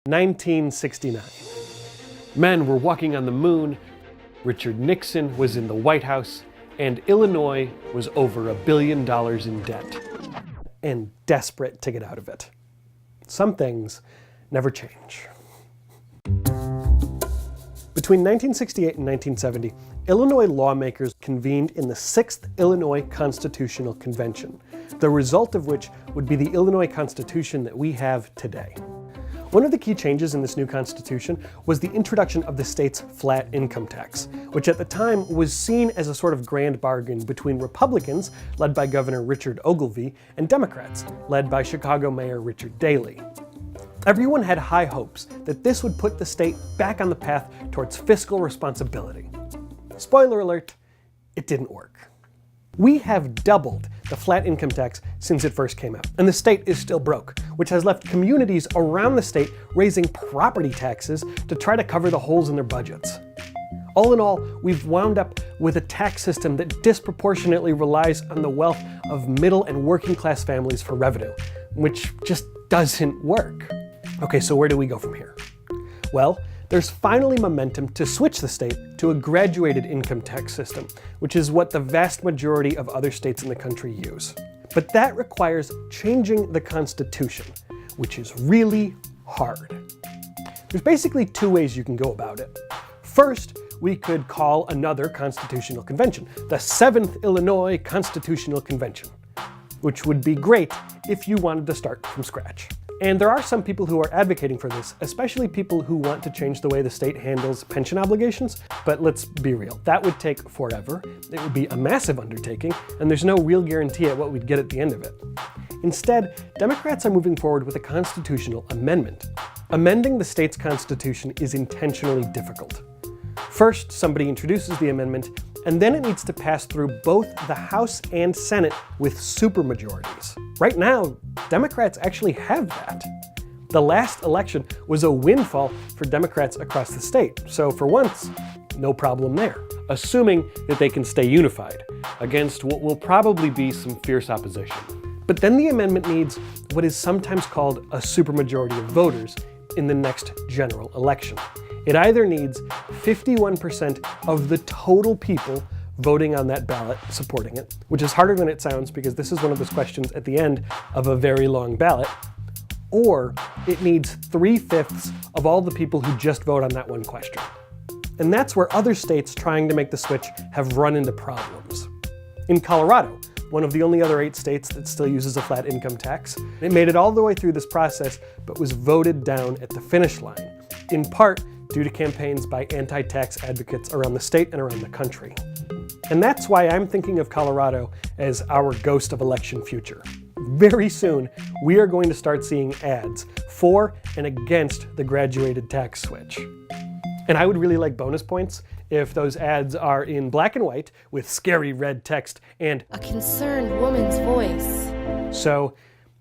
1969. Men were walking on the moon, Richard Nixon was in the White House, and Illinois was over $1 billion in debt, and desperate to get out of it. Some things never change. Between 1968 and 1970, Illinois lawmakers convened in the 6th Illinois Constitutional Convention, the result of which would be the Illinois Constitution that we have today. One of the key changes in this new constitution was the introduction of the state's flat income tax, which at the time was seen as a sort of grand bargain between Republicans, led by Governor Richard Ogilvie, and Democrats, led by Chicago Mayor Richard Daley. Everyone had high hopes that this would put the state back on the path towards fiscal responsibility. Spoiler alert, it didn't work. We have doubled the flat income tax since it first came out, and the state is still broke, which has left communities around the state raising property taxes to try to cover the holes in their budgets. All in all, we've wound up with a tax system that disproportionately relies on the wealth of middle and working class families for revenue, which just doesn't work. Okay, so where do we go from here? Well, there's finally momentum to switch the state to a graduated income tax system, which is what the vast majority of other states in the country use. But that requires changing the Constitution, which is really hard. There's basically two ways you can go about it. First, we could call another constitutional convention, the 7th Illinois Constitutional Convention, which would be great if you wanted to start from scratch. And there are some people who are advocating for this, especially people who want to change the way the state handles pension obligations, but let's be real, that would take forever, it would be a massive undertaking, and there's no real guarantee at what we'd get at the end of it. Instead, Democrats are moving forward with a constitutional amendment. Amending the state's constitution is intentionally difficult. First, somebody introduces the amendment, and then it needs to pass through both the House and Senate with supermajorities. Right now, Democrats actually have that. The last election was a windfall for Democrats across the state, so for once, no problem there, assuming that they can stay unified against what will probably be some fierce opposition. But then the amendment needs what is sometimes called a supermajority of voters in the next general election. It either needs 51% of the total people voting on that ballot supporting it, which is harder than it sounds because this is one of those questions at the end of a very long ballot, or it needs 3/5 of all the people who just vote on that one question. And that's where other states trying to make the switch have run into problems. In Colorado, one of the only other 8 states that still uses a flat income tax, it made it all the way through this process but was voted down at the finish line, in part due to campaigns by anti-tax advocates around the state and around the country. And that's why I'm thinking of Colorado as our ghost of election future. Very soon, we are going to start seeing ads for and against the graduated tax switch. And I would really like bonus points if those ads are in black and white with scary red text and a concerned woman's voice. So,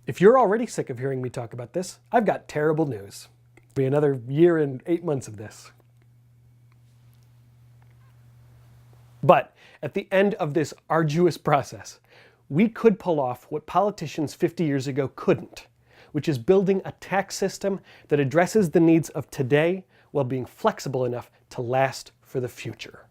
if you're already sick of hearing me talk about this, I've got terrible news. It'll be another year and 8 months of this. But at the end of this arduous process, we could pull off what politicians 50 years ago couldn't, which is building a tax system that addresses the needs of today while being flexible enough to last for the future.